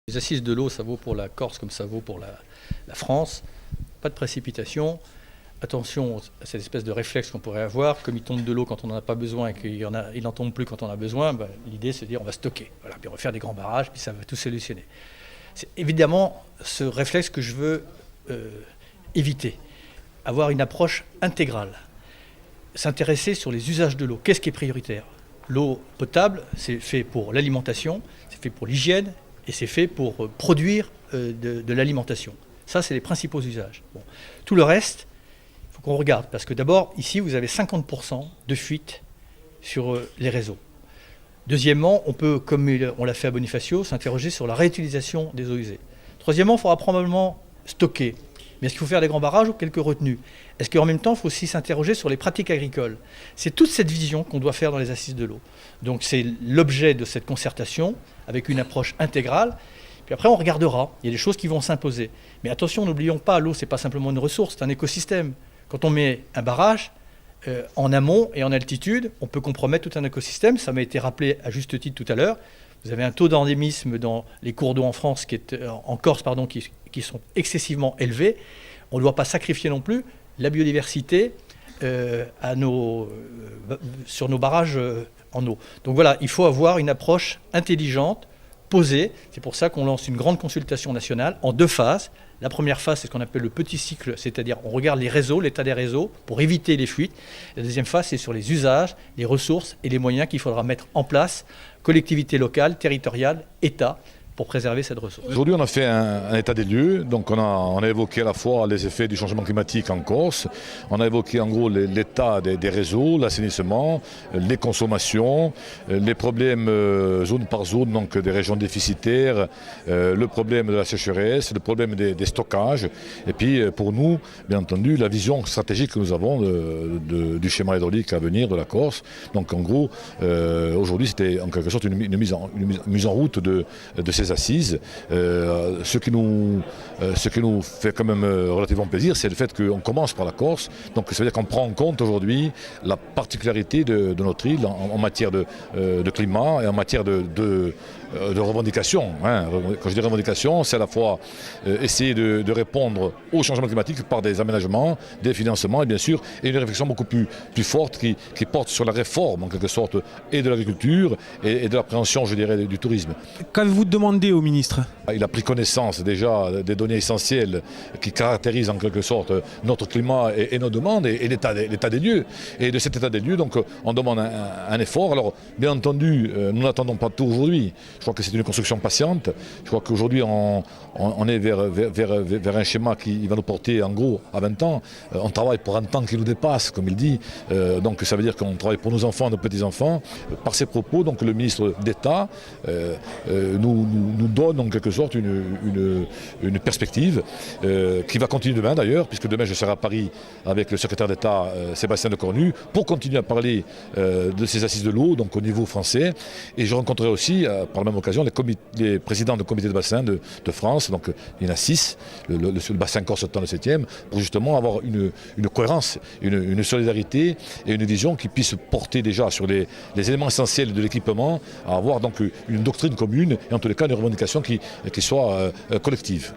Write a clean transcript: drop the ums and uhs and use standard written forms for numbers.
Les assises de l'eau, ça vaut pour la Corse comme ça vaut pour la France. Pas de précipitation. Attention à cette espèce de réflexe qu'on pourrait avoir. Comme il tombe de l'eau quand on n'en a pas besoin et qu'il n'en tombe plus quand on en a besoin, l'idée c'est de dire on va stocker. Voilà, puis on va faire des grands barrages, puis ça va tout solutionner. C'est évidemment ce réflexe que je veux éviter. Avoir une approche intégrale. S'intéresser sur les usages de l'eau. Qu'est-ce qui est prioritaire? L'eau potable, c'est fait pour l'alimentation, c'est fait pour l'hygiène et c'est fait pour produire de l'alimentation. Ça, c'est les principaux usages. Bon. Tout le reste, il faut qu'on regarde parce que d'abord, ici, vous avez 50% de fuite sur les réseaux. Deuxièmement, on peut, comme on l'a fait à Bonifacio, s'interroger sur la réutilisation des eaux usées. Troisièmement, il faudra probablement stocker. Mais est-ce qu'il faut faire des grands barrages ou quelques retenues? Est-ce qu'en même temps, il faut aussi s'interroger sur les pratiques agricoles? C'est toute cette vision qu'on doit faire dans les assises de l'eau. Donc c'est l'objet de cette concertation, avec une approche intégrale. Puis après, on regardera. Il y a des choses qui vont s'imposer. Mais attention, n'oublions pas, l'eau, ce n'est pas simplement une ressource, c'est un écosystème. Quand on met un barrage, en amont et en altitude, on peut compromettre tout un écosystème. Ça m'a été rappelé à juste titre tout à l'heure. Vous avez un taux d'endémisme dans les cours d'eau en France, en Corse, qui sont excessivement élevés. On ne doit pas sacrifier non plus la biodiversité sur nos barrages en eau. Donc voilà, il faut avoir une approche intelligente, posée. C'est pour ça qu'on lance une grande consultation nationale en 2 phases. La première phase, c'est ce qu'on appelle le petit cycle, c'est-à-dire on regarde les réseaux, l'état des réseaux pour éviter les fuites. La deuxième phase, c'est sur les usages, les ressources et les moyens qu'il faudra mettre en place, collectivités locales, territoriales, État, pour préserver cette ressource. Aujourd'hui, on a fait un état des lieux. Donc on a évoqué à la fois les effets du changement climatique en Corse, on a évoqué en gros l'état des réseaux, l'assainissement, les consommations, les problèmes zone par zone, donc des régions déficitaires, le problème de la sécheresse, le problème des stockages, et puis pour nous, bien entendu, la vision stratégique que nous avons du schéma hydraulique à venir de la Corse. Donc en gros, aujourd'hui, c'était en quelque sorte une mise en route de ces assises. Ce qui nous fait quand même relativement plaisir, c'est le fait qu'on commence par la Corse. Donc ça veut dire qu'on prend en compte aujourd'hui la particularité de notre île en matière de climat et en matière de revendications. Hein. Quand je dis revendications, c'est à la fois essayer de répondre au changement climatique par des aménagements, des financements et bien sûr une réflexion beaucoup plus forte qui porte sur la réforme en quelque sorte et de l'agriculture et de l'appréhension, je dirais, du tourisme. Qu'avez-vous demandé au ministre? Il a pris connaissance déjà des données essentielles qui caractérisent en quelque sorte notre climat et nos demandes et l'état des lieux. Et de cet état des lieux, donc, on demande un effort. Alors, bien entendu, nous n'attendons pas tout aujourd'hui. Je crois que c'est une construction patiente. Je crois qu'aujourd'hui, on est vers un schéma qui va nous porter en gros à 20 ans. On travaille pour un temps qui nous dépasse, comme il dit. Donc ça veut dire qu'on travaille pour nos enfants, nos petits-enfants. Par ces propos, donc, le ministre d'État nous donne en quelque sorte une perspective qui va continuer demain d'ailleurs, puisque demain je serai à Paris avec le secrétaire d'État Sébastien Lecornu pour continuer à parler de ces assises de l'eau, donc au niveau français. Et je rencontrerai aussi, par la même occasion, les présidents de comités de bassin de France, donc il y en a 6, le bassin corse étant le 7e, pour justement avoir une cohérence, une solidarité et une vision qui puisse porter déjà sur les éléments essentiels de l'équipement, à avoir donc une doctrine commune et en tous les cas une revendication qui soit collective.